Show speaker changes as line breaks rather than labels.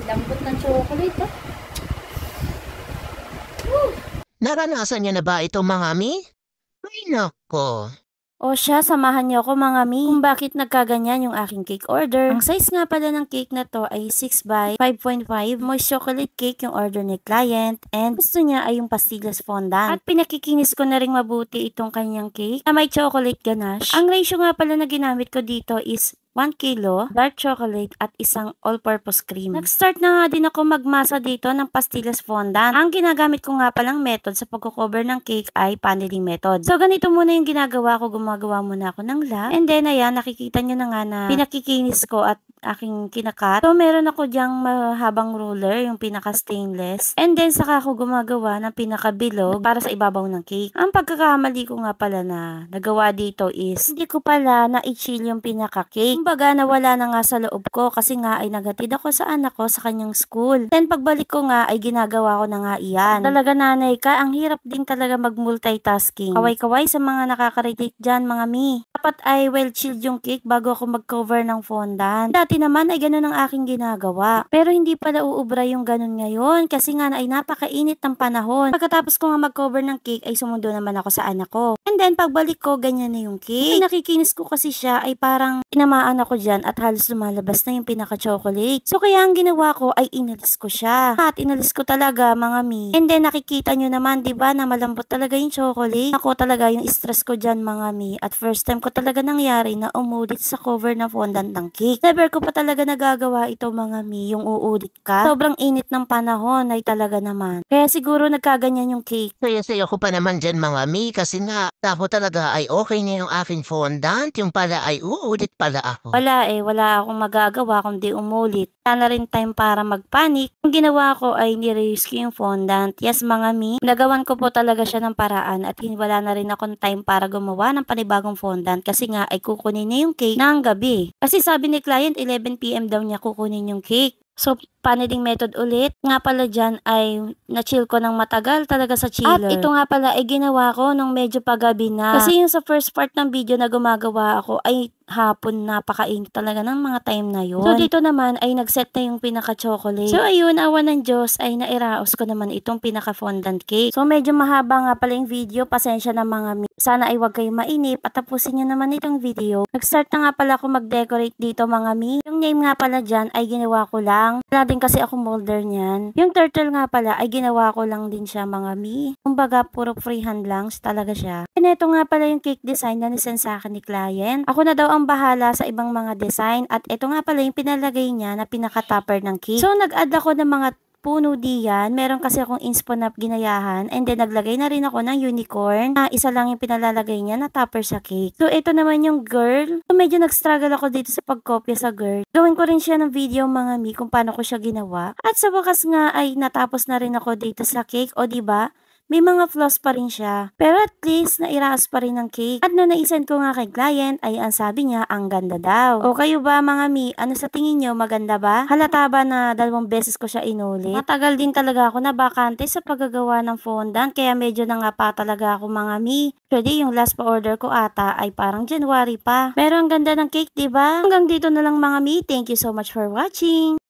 Lambot ng chocolate, ah.
Naranasan niyo na ba ito, mga mi? Ay, nako.
O siya, samahan niyo ako mga mi kung bakit nagkaganyan yung aking cake order. Ang size nga pala ng cake na to ay 6 by 5.5 moist chocolate cake yung order ni client and gusto niya ay yung pastillas fondant. At pinakikinis ko na rin mabuti itong kanyang cake na may chocolate ganache. Ang ratio nga pala na ginamit ko dito is 1 kilo, dark chocolate at isang all-purpose cream. Nag-start na nga din ako magmasa dito ng pastillas fondant. Ang ginagamit ko nga palang method sa pagko-cover ng cake ay paneling method. So ganito muna yung ginagawa ko, gumagawa muna ako ng lap. And then ayan, nakikita nyo na nga na pinakikinis ko at aking kinakat. So meron ako dyang mahabang ruler, yung pinaka-stainless. And then saka ako gumagawa ng pinaka-bilog para sa ibabaw ng cake. Ang pagkakamali ko nga pala na nagawa dito is hindi ko pala na-chill yung pinaka-cake. Kumbaga nawala na nga sa loob ko kasi nga ay naghatid ako sa anak ko sa kanyang school. Then pagbalik ko nga ay ginagawa ko na nga iyan. Talaga nanay ka, ang hirap din talaga mag-multitasking. Kaway-kaway sa mga nakaka-relate dyan mga mi. Dapat ay well-chilled yung cake bago ako mag-cover ng fondant. Dati naman ay ganun ang aking ginagawa. Pero hindi pala uubra yung ganun ngayon kasi nga ay napakainit ng panahon. Pagkatapos ko nga mag-cover ng cake ay sumundo naman ako sa anak ko. And then pagbalik ko, ganyan na yung cake. Nakikinis ko kasi siya ay parang tinamaan ako dyan at halos lumalabas na yung pinaka-chocolate. So kaya ang ginawa ko ay inalis ko siya. At inalis ko talaga mga mi. And then nakikita nyo naman diba na malambot talaga yung chocolate. Ako talaga yung stress ko dyan mga mi. At first time ko talaga nangyari na umulit sa cover na fondant ng cake. Never ko pa talaga nagagawa ito mga mi, yung uulit ka. Sobrang init ng panahon ay talaga naman. Kaya siguro nagkaganyan yung cake.
Saya-saya ko pa naman dyan, mga mi, kasi nga, ako talaga ay okay na yung aking fondant, yung pala ay uulit pala ako.
Wala akong magagawa kundi umulit. Wala na rin time para magpanik. Ang ginawa ko ay nire-rescue yung fondant. Yes mga mi, nagawan ko po talaga siya ng paraan at wala na rin akong time para gumawa ng panibagong fondant kasi nga ay kukunin niya yung cake ng gabi. Kasi sabi ni client 11 PM daw niya kukunin yung cake. So, paneling method ulit. Nga pala dyan ay na-chill ko ng matagal talaga sa chiller. At ito nga pala ay ginawa ko nung medyo pagabi na. Kasi yung sa first part ng video na gumagawa ako ay hapon, napakainit talaga ng mga time na yun. So, dito naman ay nag-set na yung pinaka-chocolate. So, ayun, awa ng Diyos ay nairaos ko naman itong pinaka-fondant cake. So, medyo mahaba nga pala yung video. Pasensya na mga sana ay wag kayong mainip at tapusin nyo naman itong video. Nag-start na nga pala ako mag-decorate dito mga mi. Yung name nga pala dyan ay ginawa ko lang. Wala din kasi ako molder niyan. Yung turtle nga pala ay ginawa ko lang din siya mga mi. Kumbaga puro freehand lang talaga siya. And ito nga pala yung cake design na nisend sa akin ni client. Ako na daw ang bahala sa ibang mga design at ito nga pala yung pinalagay niya na pinaka-topper ng cake. So nag-add ako ng mga puno diyan. Meron kasi akong inspo na ginayahan and then naglagay na rin ako ng unicorn na isa lang yung pinalalagay niya na topper sa cake. So ito naman yung girl. So medyo nag-struggle ako dito sa pagkopya sa girl. Gawin ko rin siya ng video mga mi kung paano ko siya ginawa. At sa wakas nga ay natapos na rin ako dito sa cake o diba? May mga flaws pa rin siya. Pero at least, nairaos pa rin ng cake. At nung naisend ko nga kay client, ay ang sabi niya, ang ganda daw. O kayo ba mga mi, ano sa tingin nyo, maganda ba? Halata ba na 2 beses ko siya inulit? Matagal din talaga ako na bakante sa paggagawa ng fondant, kaya medyo na nga pa talaga ako mga mi. Actually, yung last pa order ko ata ay parang January pa. Pero ang ganda ng cake, diba? Hanggang dito na lang mga mi. Thank you so much for watching.